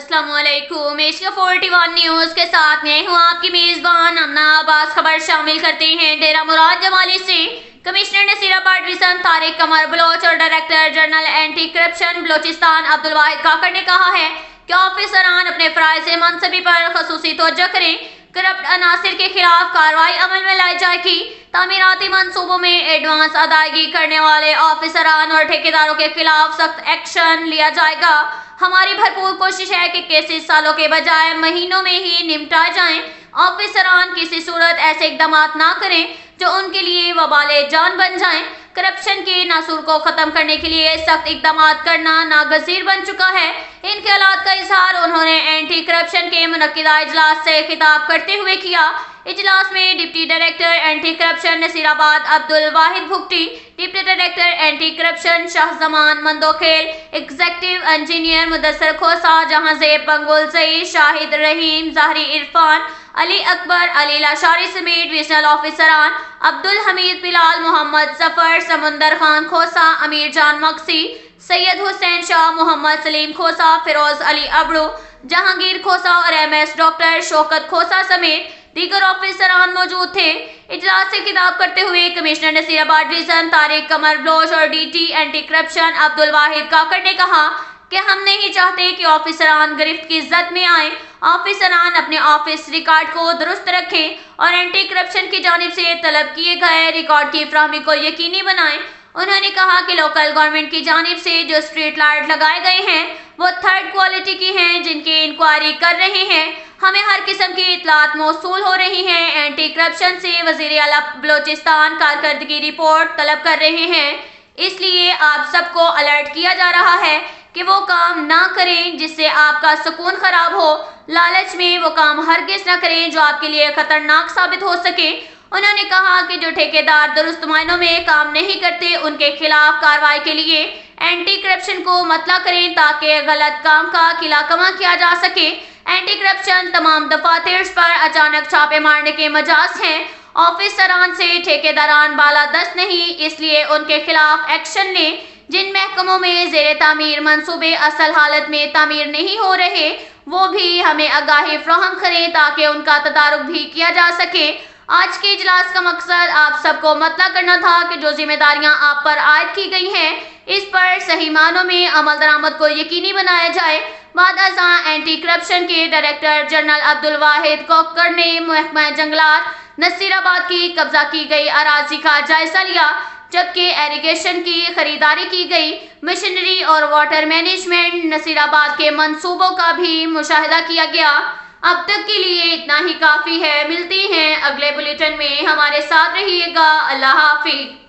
अस्सलाम वालेकुम। Asia 41 news के साथ मैं हूँ आपकी मेजबान अमना अब्बास। खबर शामिल करते हैं डेरा मुराद जमाली से। कमिश्नर नसीराबाद डिवीजन तारिक कमर बलोच और director general anti corruption Balochistan Abdul Wahid Kakar ने कहा है कि ऑफिसरान अपने फराइज से मनसबी पर खसूसी तवज्जो करें। करप्ट अनासिर के खिलाफ कार्रवाई अमल में लाई जाएगी। तामीराती मंसूबों में एडवांस अदायगी करने वाले ऑफिसरान और ठेकेदारों के खिलाफ सख्त एक्शन लिया जाएगा। हमारी भरपूर कोशिश है कि केसेस सालों के बजाय महीनों में ही निपटाए जाएं। ऑफिसरान किसी सूरत ऐसे इकदाम ना करें जो उनके लिए वबाले जान बन जाएं। करप्शन के नासूर को खत्म करने के लिए सख्त इकदाम करना नागजीर बन चुका है। इन ख्यालात का इजहार उन्होंने एंटी करप्शन के मुनक्किदा इजलास से खिताब करते हुए किया। इजलास में deputy director anti corruption Nasirabad Abdul Wahid Bhugti, deputy director anti corruption Shahzaman Mandokhel, executive engineer Mudassar Khosa, Jahanzeb Bangulzai, Shahid रहीम, ज़ाहरी इरफान, अली अकबर, अली लाशारी समेत डिविजनल ऑफिसरान अब्दुल हमीद बिलाल, मोहम्मद जफर, समुंदर खान खोसा, अमीर जान मक्सी, सैयद हुसैन शाह, मोहम्मद सलीम खोसा, फिरोज अली अबड़ू, जहांगीर खोसा और MS डॉक्टर शौकत खोसा समेत दीगर ऑफिसरान मौजूद थे। इजलास से खिताब करते हुए कमिश्नर नसीराबाद डिवीजन तारिक कमर बलोच और DT anti corruption Abdul Wahid Kakar ने कहा कि हम नहीं चाहते कि ऑफिसरान गिरफ्त की जद में आए। ऑफिसरान अपने ऑफिस रिकॉर्ड को दुरुस्त रखें और एंटी करप्शन की जानिब से तलब किए गए रिकॉर्ड की फराहमी को यकीनी बनाएं। उन्होंने कहा कि लोकल गवर्नमेंट की जानिब से जो स्ट्रीट लाइट लगाए गए हैं वो थर्ड क्वालिटी की हैं, जिनकी इंक्वायरी कर रहे हैं। हमें हर किस्म की इतलात मौसूल हो रही हैं। एंटी करप्शन से वज़ीर आला बलोचिस्तान कारकर्दगी रिपोर्ट तलब कर रहे हैं, इसलिए आप सबको अलर्ट किया जा रहा है कि वो काम ना करें जिससे आपका सुकून खराब हो। लालच में वो काम हरगिज ना करें जो आपके लिए खतरनाक साबित हो सके। उन्होंने कहा कि जो ठेकेदार दुरुस्त मायनों में काम नहीं करते उनके खिलाफ कार्रवाई के लिए एंटी करप्शन को मतला करें ताकि गलत काम का किलाकमा किया जा सके। एंटी करप्शन तमाम दफातर पर अचानक छापे मारने के मजाज हैं। ऑफिसरान से ठेकेदारान बालादस्त नहीं, इसलिए उनके खिलाफ एक्शन लें। जिन महकमों में ज़ेरे तामीर मंसूबे असल हालत में तामीर नहीं हो रहे वो भी हमें आगाही फराहम करें ताकि उनका तदारुक भी किया जा सके। आज के इजलास का मकसद आप सबको मतला करना था कि जो जिम्मेदारियां आप पर आयद की गई हैं इस पर सही मानों में अमल दरामद को यकीनी बनाया जाए। बाद अज़ां एंटी करप्शन के डायरेक्टर जनरल अब्दुल वाहिद काकड़ ने महकमा जंगलात नसीराबाद की कब्जा की गई अराजी का जायजा लिया, जबकि एरीगेशन की खरीदारी की गई मशीनरी और वाटर मैनेजमेंट नसीराबाद के मंसूबों का भी मुशाहिदा किया गया। अब तक के लिए इतना ही काफ़ी है। मिलती हैं अगले बुलेटिन में, हमारे साथ रहिएगा। अल्लाह हाफिज़।